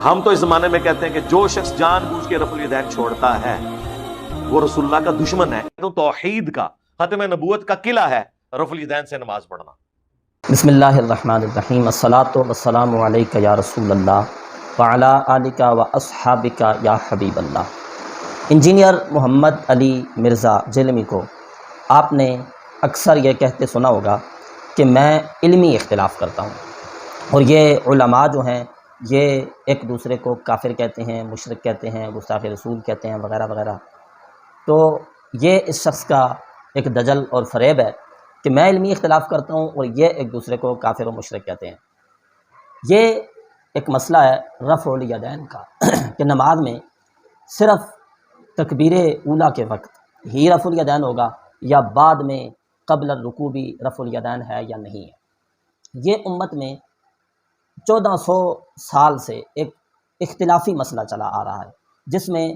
ہم تو اس زمانے میں کہتے ہیں کہ جو شخص جان بوجھ کے رفع الیدین چھوڑتا ہے وہ رسول اللہ کا دشمن ہے۔ تو توحید کا، ختم نبوت کا قلعہ ہے رفع الیدین سے نماز پڑھنا۔ بسم اللہ الرحمن الرحیم، الصلاۃ والسلام علیک یا رسول اللہ وعلی آلک و اصحابک یا حبیب اللہ۔ انجینئر محمد علی مرزا جیلمی کو آپ نے اکثر یہ کہتے سنا ہوگا کہ میں علمی اختلاف کرتا ہوں، اور یہ علماء جو ہیں یہ ایک دوسرے کو کافر کہتے ہیں، مشرک کہتے ہیں، گستاخ رسول کہتے ہیں، وغیرہ وغیرہ۔ تو یہ اس شخص کا ایک دجل اور فریب ہے کہ میں علمی اختلاف کرتا ہوں اور یہ ایک دوسرے کو کافر و مشرک کہتے ہیں۔ یہ ایک مسئلہ ہے رفع الیدین کا کہ نماز میں صرف تکبیر اولیٰ کے وقت ہی رفع الیدین ہوگا یا بعد میں قبل الرکوع بھی رفع الیدین ہے یا نہیں ہے۔ یہ امت میں 1400 سال سے ایک اختلافی مسئلہ چلا آ رہا ہے، جس میں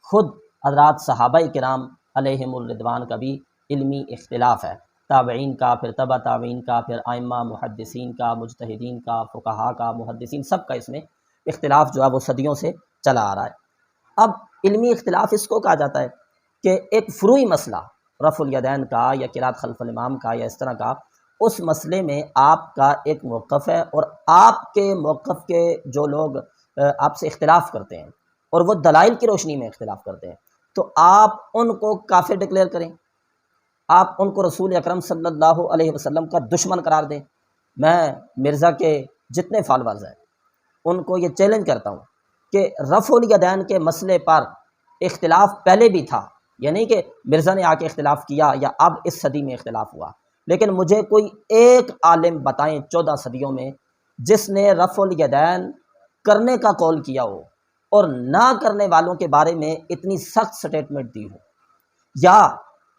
خود حضرات صحابہ کرام علیہم الرضوان کا بھی علمی اختلاف ہے، تابعین کا، پھر تبع تابعین کا، پھر ائمہ محدثین کا، مجتہدین کا، فقہاء کا، محدثین، سب کا اس میں اختلاف جو ہے وہ صدیوں سے چلا آ رہا ہے۔ اب علمی اختلاف اس کو کہا جاتا ہے کہ ایک فروعی مسئلہ رفع الیدین کا یا قرات خلف الامام کا یا اس طرح کا، اس مسئلے میں آپ کا ایک موقف ہے اور آپ کے موقف کے جو لوگ آپ سے اختلاف کرتے ہیں اور وہ دلائل کی روشنی میں اختلاف کرتے ہیں، تو آپ ان کو کافر ڈکلیئر کریں، آپ ان کو رسول اکرم صلی اللہ علیہ وسلم کا دشمن قرار دیں۔ میں مرزا کے جتنے فالورز ہیں ان کو یہ چیلنج کرتا ہوں کہ رفع الیدین کے مسئلے پر اختلاف پہلے بھی تھا، یعنی کہ مرزا نے آ کے اختلاف کیا یا اب اس صدی میں اختلاف ہوا، لیکن مجھے کوئی ایک عالم بتائیں 14 صدیوں میں جس نے رفع الیدین کرنے کا قول کیا ہو اور نہ کرنے والوں کے بارے میں اتنی سخت سٹیٹمنٹ دی ہو، یا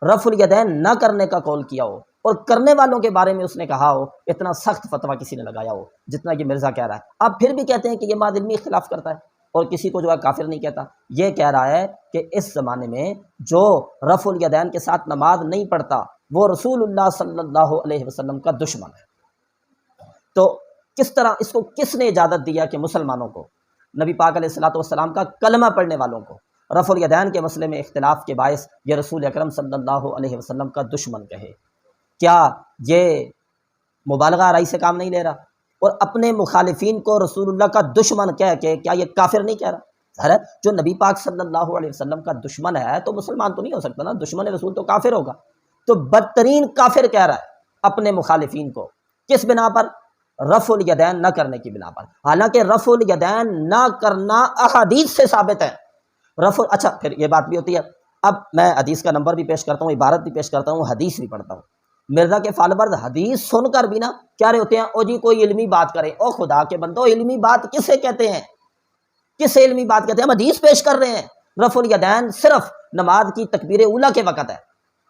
رفع الیدین نہ کرنے کا قول کیا ہو اور کرنے والوں کے بارے میں اس نے کہا ہو اتنا سخت فتویٰ کسی نے لگایا ہو جتنا کہ مرزا کہہ رہا ہے۔ آپ پھر بھی کہتے ہیں کہ یہ بعد علمی اختلاف کرتا ہے اور کسی کو جو ہے کافر نہیں کہتا۔ یہ کہہ رہا ہے کہ اس زمانے میں جو رفع الیدین کے ساتھ نماز نہیں پڑھتا وہ رسول اللہ صلی اللہ علیہ وسلم کا دشمن ہے۔ تو کس طرح اس کو کس نے اجازت دیا کہ مسلمانوں کو، نبی پاک علیہ الصلوۃ والسلام کا کلمہ پڑھنے والوں کو رفع الیدین کے مسئلے میں اختلاف کے باعث یہ رسول اکرم صلی اللہ علیہ وسلم کا دشمن کہے؟ کیا یہ مبالغہ آرائی سے کام نہیں لے رہا؟ اور اپنے مخالفین کو رسول اللہ کا دشمن کہہ کے کیا یہ کافر نہیں کہہ رہا؟ ظاہر ہے جو نبی پاک صلی اللہ علیہ وسلم کا دشمن ہے تو مسلمان تو نہیں ہو سکتا نا، دشمن رسول تو کافر ہوگا۔ تو بدترین کافر کہہ رہا ہے اپنے مخالفین کو، کس بنا پر؟ رفع الیدین نہ کرنے کی بنا پر، حالانکہ رفع الیدین نہ کرنا احادیث سے ثابت ہے۔ اچھا پھر یہ بات بھی ہوتی ہے، اب میں حدیث کا نمبر بھی پیش کرتا ہوں، عبارت بھی پیش کرتا ہوں، حدیث بھی پڑھتا ہوں۔ مرزا کے فالورز حدیث سن کر بھی نا کیا رہے ہوتے ہیں، او جی کوئی علمی بات کرے۔ او خدا کے بندو، علمی بات کسے کہتے ہیں؟ کسے علمی بات کہتے ہیں؟ ہم حدیث پیش کر رہے ہیں۔ رفع الیدین صرف نماز کی تکبیر اولیٰ کے وقت ہے،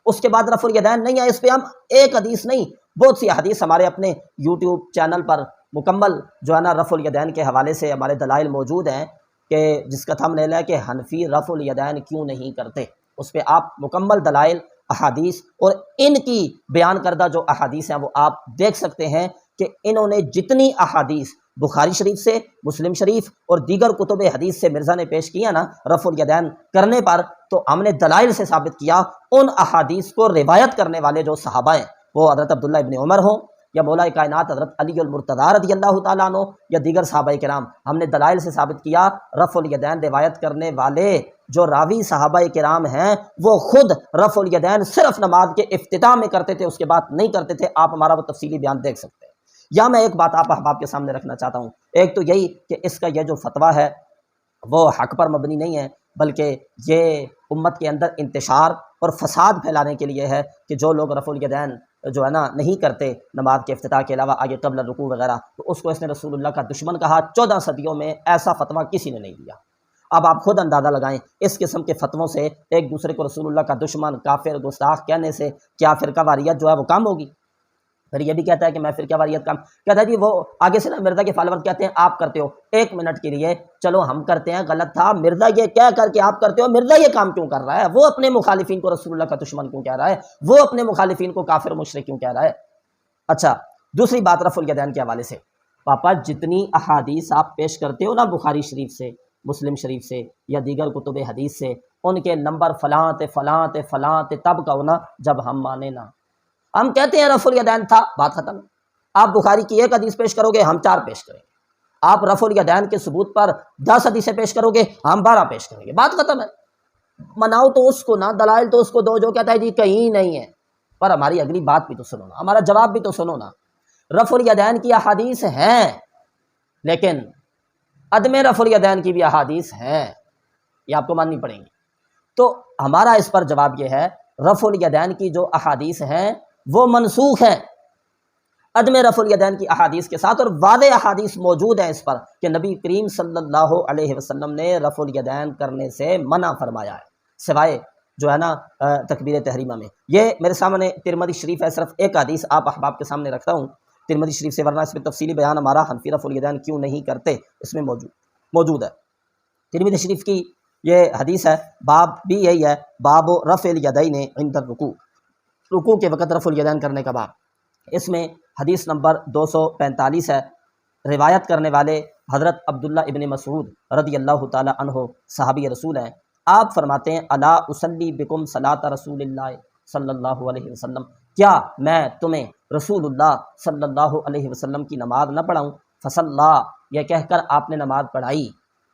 اس کے بعد رفع الیدین نہیں ہے۔ اس پہ ہم ایک حدیث نہیں، بہت سی حدیث ہمارے اپنے یوٹیوب چینل پر مکمل جو ہے نا رفع الیدین کے حوالے سے ہمارے دلائل موجود ہیں، کہ جس کا تھم نیل ہے کہ حنفی رفع الیدین کیوں نہیں کرتے۔ اس پہ آپ مکمل دلائل، احادیث اور ان کی بیان کردہ جو احادیث ہیں وہ آپ دیکھ سکتے ہیں کہ انہوں نے جتنی احادیث بخاری شریف سے، مسلم شریف اور دیگر کتب حدیث سے مرزا نے پیش کیا نا رفع الیدین کرنے پر، تو ہم نے دلائل سے ثابت کیا۔ ان احادیث کو روایت کرنے والے جو صحابہ ہیں، وہ حضرت عبداللہ ابن عمر ہوں یا مولا کائنات حضرت علی المرتضیٰ رضی اللہ تعالیٰ عنہ یا دیگر صحابہ کرام، ہم نے دلائل سے ثابت کیا رفع الیدین روایت کرنے والے جو راوی صحابہ کرام ہیں وہ خود رفع الیدین صرف نماز کے افتتاح میں کرتے تھے، اس کے بعد نہیں کرتے تھے۔ آپ ہمارا وہ تفصیلی بیان دیکھ سکتے ہیں۔ یا میں ایک بات آپ احباب کے سامنے رکھنا چاہتا ہوں، ایک تو یہی کہ اس کا یہ جو فتویٰ ہے وہ حق پر مبنی نہیں ہے، بلکہ یہ امت کے اندر انتشار اور فساد پھیلانے کے لیے ہے کہ جو لوگ رفع الیدین جو ہے نا نہیں کرتے نماز کے افتتاح کے علاوہ آگے قبل رکوع وغیرہ، تو اس کو اس نے رسول اللہ کا دشمن کہا۔ 14 صدیوں میں ایسا فتویٰ کسی نے نہیں دیا۔ اب آپ خود اندازہ لگائیں اس قسم کے فتووں سے ایک دوسرے کو رسول اللہ کا دشمن، کافر، گستاخ کہنے سے کیا فرقہ واریت جو ہے وہ کم ہوگی؟ پھر یہ بھی کہتا ہے کہ میں فرقہ واریت کم، کہتا ہے جی وہ آگے سے نا مرزا کے فالوور کہتے ہیں آپ کرتے ہو، ایک منٹ کے لیے چلو ہم کرتے ہیں غلط تھا، مرزا یہ کہہ کر کے آپ کرتے ہو، مرزا یہ کام کیوں کر رہا ہے؟ وہ اپنے مخالفین کو رسول اللہ کا دشمن کیوں کہہ رہا ہے؟ وہ اپنے مخالفین کو کافر مشرک کیوں کہہ رہا ہے؟ اچھا دوسری بات رفع الیدین کے حوالے سے، پاپا جتنی احادیث آپ پیش کرتے ہو نا بخاری شریف سے، مسلم شریف سے یا دیگر کتب حدیث سے، ان کے نمبر فلاں تے فلاں تے فلاں تے تب کہو نا جب ہم مانے نا۔ ہم کہتے ہیں رفع الیدین تھا، بات ختم۔ آپ بخاری کی ایک حدیث پیش کرو گے، ہم 4 پیش کریں گے۔ آپ رفع الیدین کے ثبوت پر 10 حدیثیں پیش کرو گے، ہم 12 پیش کریں گے، بات ختم ہے۔ مناؤ تو اس کو نا، دلائل تو اس کو دو جو کہتا ہے جی کہیں نہیں ہے، پر ہماری اگلی بات بھی تو سنو نا، ہمارا جواب بھی تو سنو نا۔ رفع الیدین کی احادیث ہیں، لیکن عدم رفع الیدین کی بھی احادیث ہیں، یہ آپ کو ماننی پڑیں گی۔ تو ہمارا اس پر جواب یہ ہے، رفع الیدین کی جو احادیث ہیں وہ منسوخ ہیں عدم رفع الیدین کی احادیث کے ساتھ، اور واضح احادیث موجود ہیں اس پر کہ نبی کریم صلی اللہ علیہ وسلم نے رفع الیدین کرنے سے منع فرمایا ہے، سوائے جو ہے نا تکبیر تحریمہ میں۔ یہ میرے سامنے ترمذی شریف ہے، صرف ایک حدیث آپ احباب کے سامنے رکھتا ہوں ترمذی شریف سے، ورنہ اس میں تفصیلی بیان ہمارا حنفی رفع الیدین کیوں نہیں کرتے اس میں موجود ہے۔ ترمذی شریف کی یہ حدیث ہے، باب بھی یہی ہے، باب رفع الیدین عند الرکوع، رکوع کے وقت رفع الیدین کرنے کا باب۔ اس میں حدیث نمبر 245 ہے، روایت کرنے والے حضرت عبداللہ ابن مسعود رضی اللہ تعالی عنہ صحابی رسول ہیں۔ آپ فرماتے ہیں الا اصلی بکم صلاۃ رسول اللہ صلی اللہ علیہ وسلم، کیا میں تمہیں رسول اللہ صلی اللہ علیہ وسلم کی نماز نہ پڑھاؤں؟ فصلی، یہ کہہ کر آپ نے نماز پڑھائی،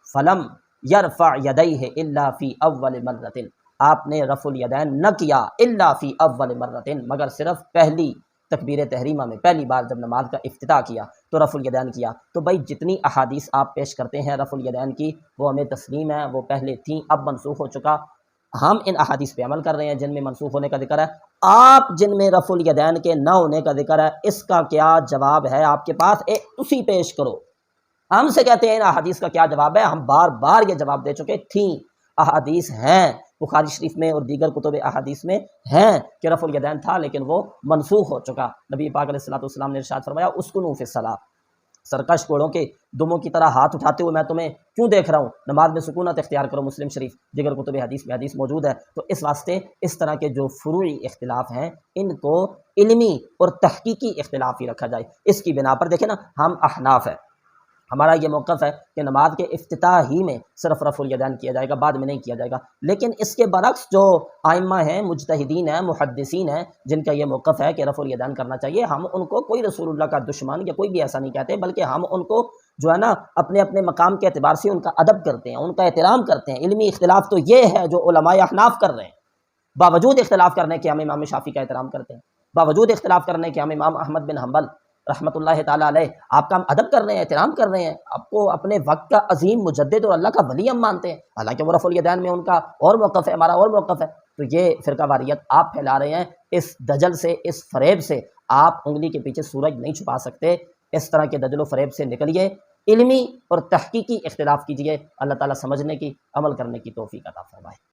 فلم یرفع یدیہ الا فی اول مرۃ، آپ نے رفع الیدین نہ کیا الا فی اول مرۃ، مگر صرف پہلی تکبیر تحریمہ میں، پہلی بار جب نماز کا افتتاح کیا تو رفع الیدین کیا۔ تو بھائی جتنی احادیث آپ پیش کرتے ہیں رفع الیدین کی وہ ہمیں تسلیم ہے، وہ پہلے تھیں، اب منسوخ ہو چکا، ہم ان احادیث پہ عمل کر رہے ہیں جن میں منسوخ ہونے کا ذکر ہے۔ آپ جن میں رفع الیدین کے نہ ہونے کا ذکر ہے، اس کا کیا جواب ہے آپ کے پاس؟ اسی پیش کرو۔ ہم سے کہتے ہیں ان احادیث کا کیا جواب ہے؟ ہم بار بار یہ جواب دے چکے، تھیں احادیث ہیں بخاری شریف میں اور دیگر کتب احادیث میں ہیں کہ رفع الیدین تھا، لیکن وہ منسوخ ہو چکا۔ نبی پاک علیہ الصلوۃ والسلام نے ارشاد فرمایا اسکنوا فی الصلاۃ، سرکش گھوڑوں کے دموں کی طرح ہاتھ اٹھاتے ہوئے میں تمہیں کیوں دیکھ رہا ہوں، نماز میں سکونت اختیار کرو، مسلم شریف دیگر کتب حدیث میں حدیث موجود ہے۔ تو اس واسطے اس طرح کے جو فروعی اختلاف ہیں ان کو علمی اور تحقیقی اختلاف ہی رکھا جائے۔ اس کی بنا پر دیکھیں نا، ہم احناف ہیں، ہمارا یہ موقف ہے کہ نماز کے افتتاح ہی میں صرف رفع الیدین کیا جائے گا، بعد میں نہیں کیا جائے گا۔ لیکن اس کے برعکس جو ائمہ ہیں، مجتہدین ہیں، محدثین ہیں، جن کا یہ موقف ہے کہ رفع الیدین کرنا چاہیے، ہم ان کو کوئی رسول اللہ کا دشمن یا کوئی بھی ایسا نہیں کہتے، بلکہ ہم ان کو جو ہے نا اپنے اپنے مقام کے اعتبار سے ان کا ادب کرتے ہیں، ان کا احترام کرتے ہیں۔ علمی اختلاف تو یہ ہے جو علماء احناف کر رہے ہیں، باوجود اختلاف کرنے کے ہم امام شافعی کا احترام کرتے ہیں، باوجود اختلاف کرنے کے ہم امام احمد بن حنبل رحمۃ اللہ تعالیٰ علیہ آپ کا ہم ادب کر رہے ہیں، احترام کر رہے ہیں، آپ کو اپنے وقت کا عظیم مجدد اور اللہ کا ولی ہم مانتے ہیں، حالانکہ وہ رفع الیدین میں ان کا اور موقف ہے، ہمارا اور موقف ہے۔ تو یہ فرقہ واریت آپ پھیلا رہے ہیں، اس دجل سے، اس فریب سے آپ انگلی کے پیچھے سورج نہیں چھپا سکتے۔ اس طرح کے دجل و فریب سے نکلیے، علمی اور تحقیقی اختلاف کیجیے، اللہ تعالیٰ سمجھنے کی، عمل کرنے کی توفیق عطا فرمائے۔